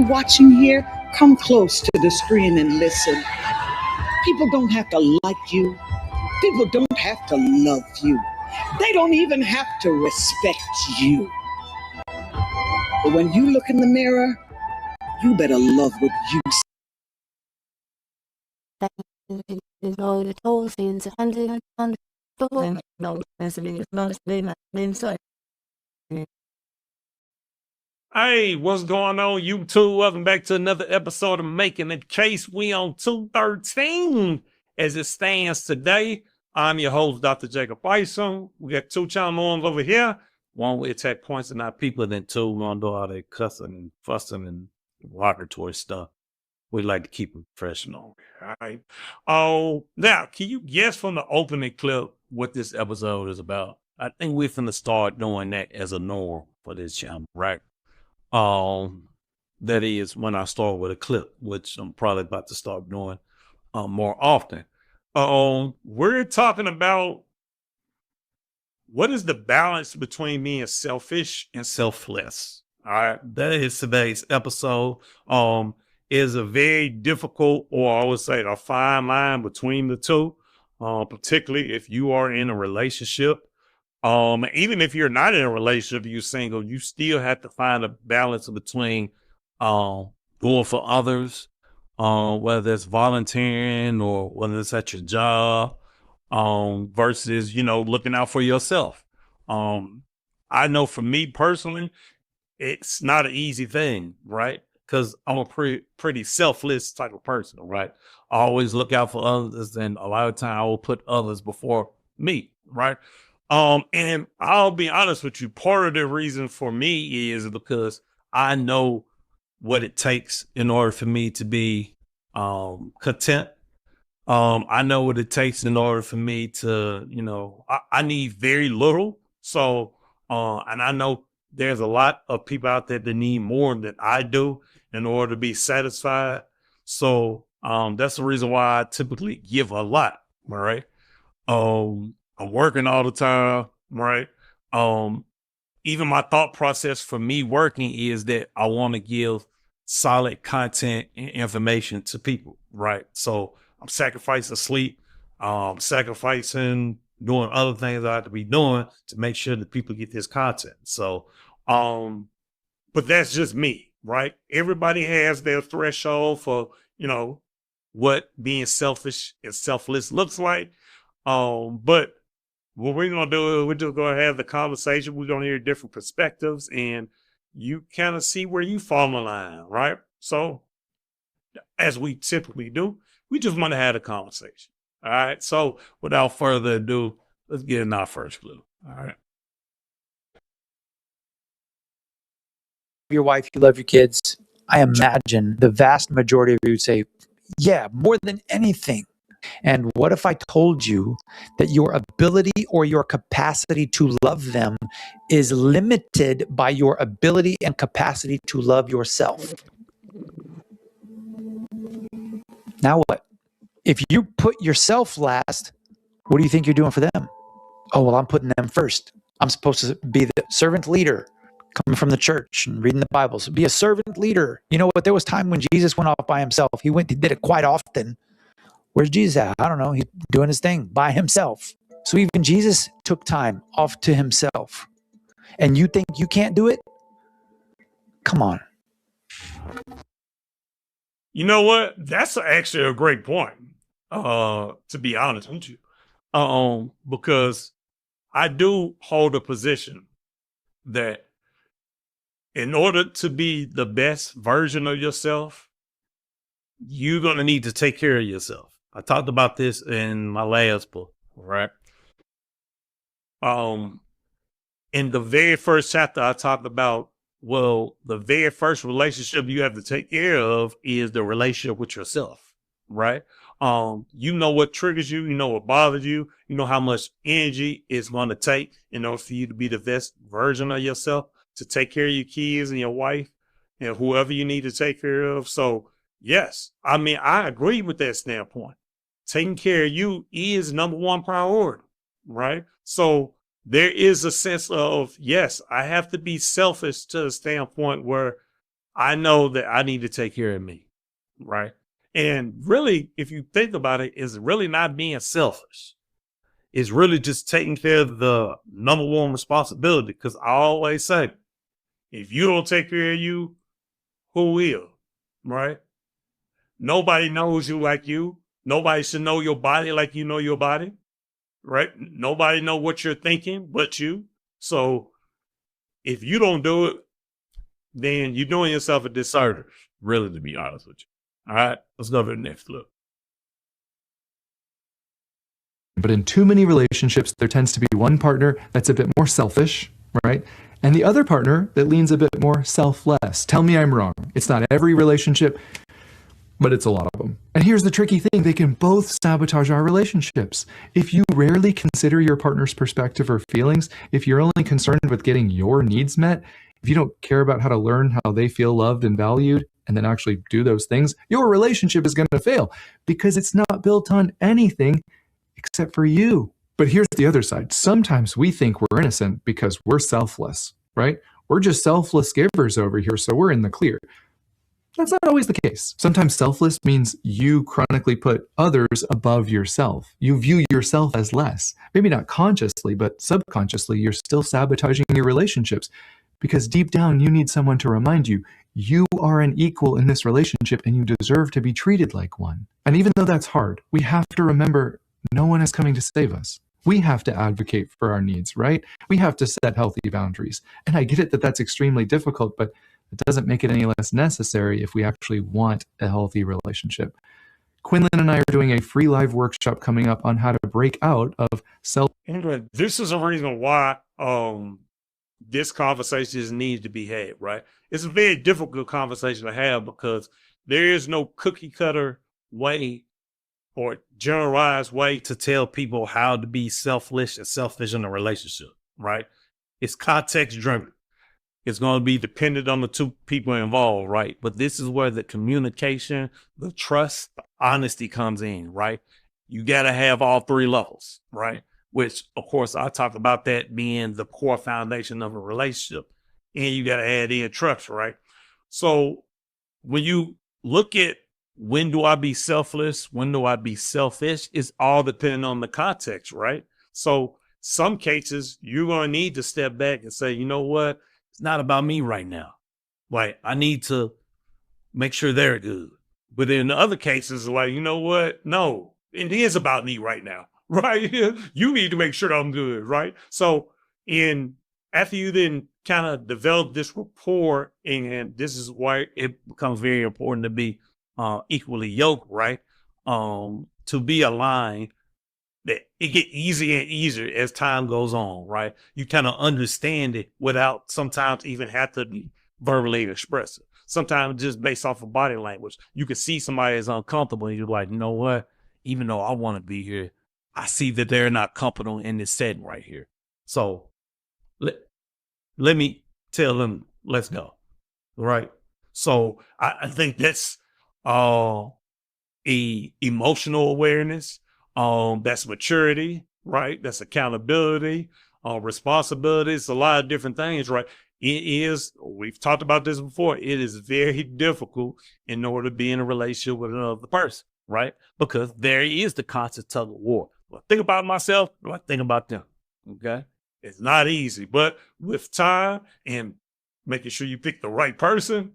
watching here, come close to the screen and listen. People don't have to like you. People don't have to love you. They don't even have to respect you. But when you look in the mirror, you better love what you see. Hey, what's going on, YouTube? Welcome back to another episode of Making a Case. We on 213 as it stands today. I'm your host, Dr. Jacob Isom. We got two channels over here. One, we attack points and not people, and then two, we don't do all that cussing and fussing and derogatory stuff. We like to keep it professional. All right. Oh, now, can you guess from the opening clip what this episode is about? I think we're finna start doing that as a norm for this channel, right? That is when I start with a clip, which I'm probably about to start doing more often. We're talking about what is the balance between being selfish and selfless. All right, that is today's episode. Is a very difficult, or I would say a fine line between the two, particularly if you are in a relationship. Even if you're not in a relationship, you're single, you still have to find a balance between doing for others, whether it's volunteering or whether it's at your job, versus, looking out for yourself. I know for me personally, it's not an easy thing, right? Because I'm a pretty selfless type of person, right? I always look out for others, and a lot of time I will put others before me, right? And I'll be honest with you, part of the reason for me is because I know what it takes in order for me to be content. I know what it takes in order for me to, I need very little. So, and I know there's a lot of people out there that need more than I do in order to be satisfied. So, that's the reason why I typically give a lot, all right? I'm working all the time, right? Even my thought process for me working is that I want to give solid content and information to people, right? So I'm sacrificing sleep, sacrificing doing other things I have to be doing to make sure that people get this content. So, but that's just me, right? Everybody has their threshold for, what being selfish and selfless looks like. But what we're going to do is we're just going to have the conversation. We're going to hear different perspectives, and you kind of see where you fall in line, right? So, as we typically do, we just want to have a conversation. All right. So, without further ado, let's get in our first clue. All right. Your wife, you love your kids. I imagine the vast majority of you would say, yeah, more than anything. And what if I told you that your ability or your capacity to love them is limited by your ability and capacity to love yourself? Now what? If you put yourself last, what do you think you're doing for them? Oh, well, I'm putting them first. I'm supposed to be the servant leader, coming from the church and reading the Bible. So be a servant leader. You know what? There was time when Jesus went off by himself. He did it quite often. Where's Jesus at? I don't know. He's doing his thing by himself. So even Jesus took time off to himself. And you think you can't do it? Come on. You know what? That's actually a great point. To be honest with you, because I do hold a position that in order to be the best version of yourself, you're going to need to take care of yourself. I talked about this in my last book, right? In the very first chapter, I talked about, the very first relationship you have to take care of is the relationship with yourself, right? You know what triggers you, you know what bothers you, you know how much energy it's going to take in order for you to be the best version of yourself, to take care of your kids and your wife and whoever you need to take care of. So yes, I mean, I agree with that standpoint. Taking care of you is number one priority, right? So there is a sense of, yes, I have to be selfish to the standpoint where I know that I need to take care of me, right? And really, if you think about it, it's really not being selfish. It's really just taking care of the number one responsibility. Because I always say, if you don't take care of you, who will, right? Nobody knows you like you. Nobody should know your body like you know your body, right? Nobody know what you're thinking but you. So if you don't do it, then you're doing yourself a disservice, really, to be honest with you. All right, let's go to the next clip. But in too many relationships, there tends to be one partner that's a bit more selfish, right? And the other partner that leans a bit more selfless. Tell me I'm wrong. It's not every relationship, but it's a lot of them. And here's the tricky thing. They can both sabotage our relationships. If you rarely consider your partner's perspective or feelings, if you're only concerned with getting your needs met, if you don't care about how to learn how they feel loved and valued, and then actually do those things, your relationship is going to fail because it's not built on anything except for you. But here's the other side. Sometimes we think we're innocent because we're selfless, right? We're just selfless givers over here, so we're in the clear. That's not always the case. Sometimes selfless means you chronically put others above yourself. You view yourself as less. Maybe not consciously, but subconsciously, you're still sabotaging your relationships because deep down, you need someone to remind you, you are an equal in this relationship and you deserve to be treated like one. And even though that's hard, we have to remember no one is coming to save us. We have to advocate for our needs, right? We have to set healthy boundaries. And I get it that that's extremely difficult, but it doesn't make it any less necessary if we actually want a healthy relationship. Quinlan and I are doing a free live workshop coming up on how to break out of self. This is a reason why this conversation needs to be had, right? It's a very difficult conversation to have because there is no cookie cutter way or generalized way to tell people how to be selfless and selfish in a relationship, right? It's context driven. It's going to be dependent on the two people involved, right? But this is where the communication, the trust, the honesty comes in, right? You got to have all three levels, right? Which, of course, I talked about that being the core foundation of a relationship. And you got to add in trust, right? So when you look at when do I be selfless, when do I be selfish, it's all depending on the context, right? So some cases, you're going to need to step back and say, you know what? It's not about me right now. Like, I need to make sure they're good. But in the other cases, like, you know what? No, it is about me right now, right? You need to make sure I'm good, right? So after you then kind of develop this rapport, and this is why it becomes very important to be equally yoked, right? To be aligned, that it get easier and easier as time goes on, right? You kind of understand it without sometimes even have to be verbally express it. Sometimes just based off of body language, you can see somebody is uncomfortable and you're like, you know what? Even though I want to be here, I see that they're not comfortable in this setting right here. So let me tell them, let's go, right? So I think that's emotional awareness. That's maturity, right? That's accountability, responsibility. It's a lot of different things, right? We've talked about this before. It is very difficult in order to be in a relationship with another person, right? Because there is the constant tug of war. Do I think about myself? Do I think about them? Okay. It's not easy, but with time and making sure you pick the right person,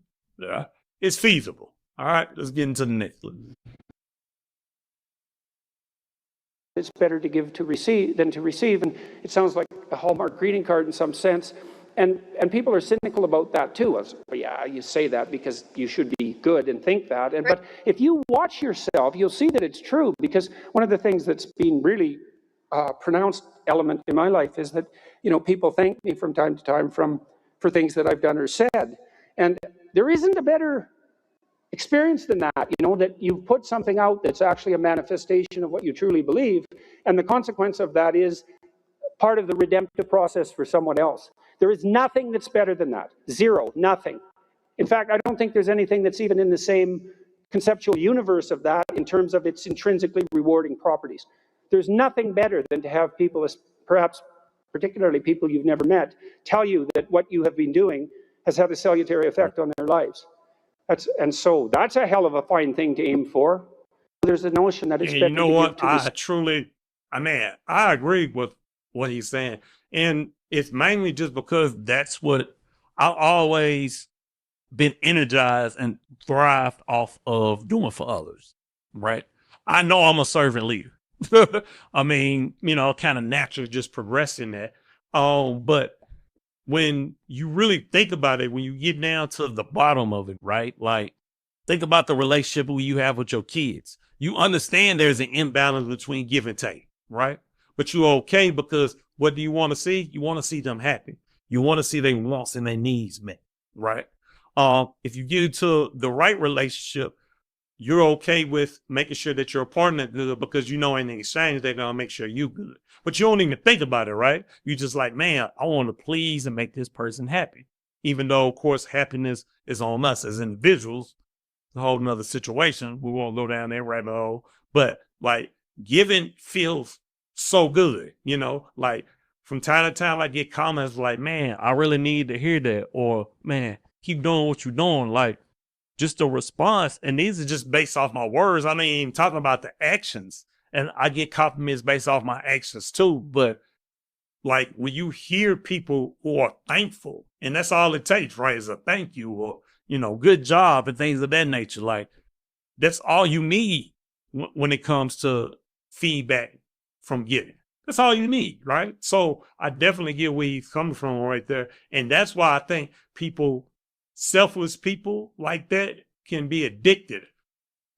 it's feasible. All right, let's get into the next one. It's better to give to receive than to receive, and it sounds like a Hallmark greeting card in some sense. And people are cynical about that too. Well, yeah, you say that because you should be good and think that. But if you watch yourself, you'll see that it's true. Because one of the things that's been really pronounced element in my life is that people thank me from time to time for things that I've done or said, and there isn't a better experience than that, that you've put something out that's actually a manifestation of what you truly believe, and the consequence of that is part of the redemptive process for someone else. There is nothing that's better than that. Zero, nothing. In fact, I don't think there's anything that's even in the same conceptual universe of that in terms of its intrinsically rewarding properties. There's nothing better than to have people, perhaps particularly people you've never met, tell you that what you have been doing has had a salutary effect on their lives. And so that's a hell of a fine thing to aim for. There's the notion that it's And better you know to what? give to I agree with what he's saying. And it's mainly just because that's what I always been energized and thrived off of doing for others, right? I know I'm a servant leader. I mean, kind of naturally just progressing that. But when you really think about it, when you get down to the bottom of it, right? Like, think about the relationship you have with your kids. You understand there's an imbalance between give and take, right? But you're okay because what do you want to see? You want to see them happy. You want to see their wants and their needs met, right? If you get into the right relationship, you're okay with making sure that your partner good because you know in exchange they're gonna make sure you good. But you don't even think about it, right? You just like, man, I want to please and make this person happy. Even though, of course, happiness is on us as individuals. It's a whole nother situation. We won't go down that rabbit hole. But like giving feels so good, like from time to time I get comments like, man, I really need to hear that, or man, keep doing what you're doing. Like, just a response. And these are just based off my words. I mean, talking about the actions. And I get compliments based off my actions too. But like when you hear people who are thankful, and that's all it takes, right? Is a thank you or, good job and things of that nature. Like that's all you need when it comes to feedback from giving. That's all you need, right? So I definitely get where he's coming from right there. And that's why I think selfless people like that can be addicted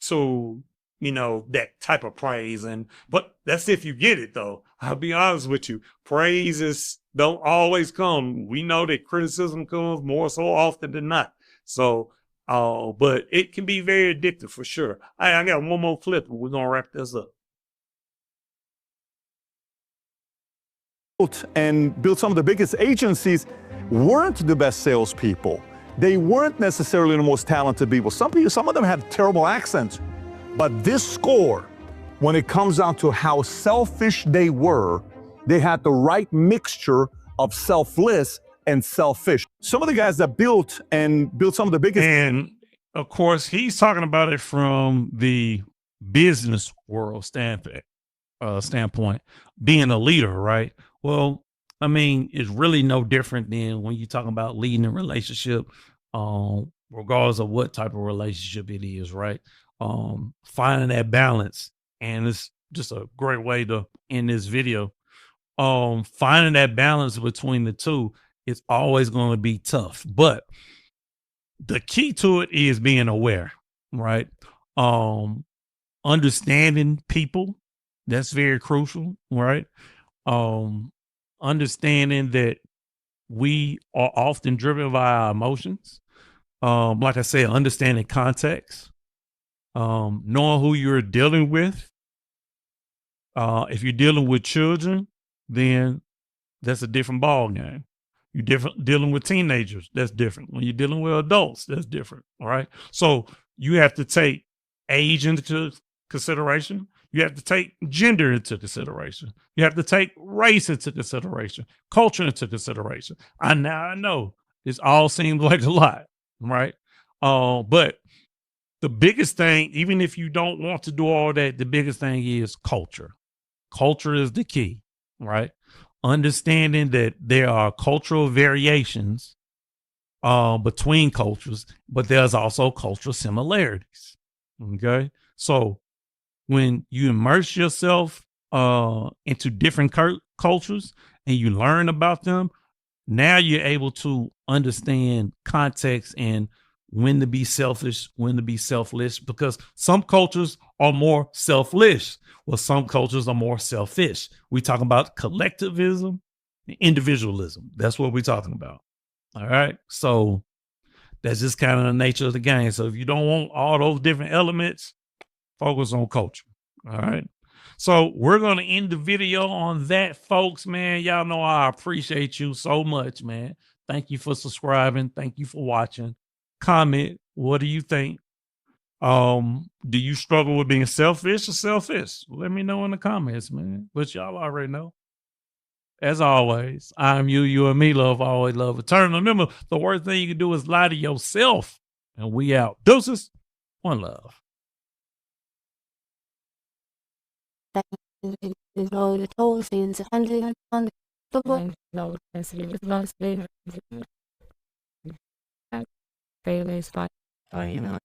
to, that type of praise. But that's if you get it though. I'll be honest with you. Praises don't always come. We know that criticism comes more so often than not. So, but it can be very addictive for sure. I got one more clip and we're going to wrap this up. And built some of the biggest agencies weren't the best salespeople. They weren't necessarily the most talented people. Some of them had terrible accents. But this score, when it comes down to how selfish they were, they had the right mixture of selfless and selfish. Some of the guys that built some of the biggest. And of course, he's talking about it from the business world standpoint, being a leader, right? Well, I mean, it's really no different than when you're talking about leading a relationship, regardless of what type of relationship it is, right? Finding that balance. And it's just a great way to end this video. Finding that balance between the two is always going to be tough. But the key to it is being aware, right? Understanding people, that's very crucial, right? Understanding that we are often driven by our emotions. Like I said, understanding context, knowing who you're dealing with. If you're dealing with children, then that's a different ball game. You're dealing with teenagers, that's different. When you're dealing with adults, that's different. All right. So you have to take age into consideration. You have to take gender into consideration. You have to take race into consideration, culture into consideration. I know this all seems like a lot, right? But the biggest thing, even if you don't want to do all that, the biggest thing is culture. Culture is the key, right? Understanding that there are cultural variations between cultures, but there's also cultural similarities. Okay. So when you immerse yourself into different cultures and you learn about them, now you're able to understand context and when to be selfish, when to be selfless, because some cultures are more selfless, while some cultures are more selfish. We talk about collectivism and individualism. That's what we're talking about. All right. So that's just kind of the nature of the game. So if you don't want all those different elements, focus on culture. All right. So we're going to end the video on that, folks, man. Y'all know I appreciate you so much, man. Thank you for subscribing. Thank you for watching. Comment. What do you think? Do you struggle with being selfish or selfish? Let me know in the comments, man. But y'all already know. As always, I'm you and me, love, always love, eternal. Remember, the worst thing you can do is lie to yourself. And we out. Deuces. One love. Failures, but I am not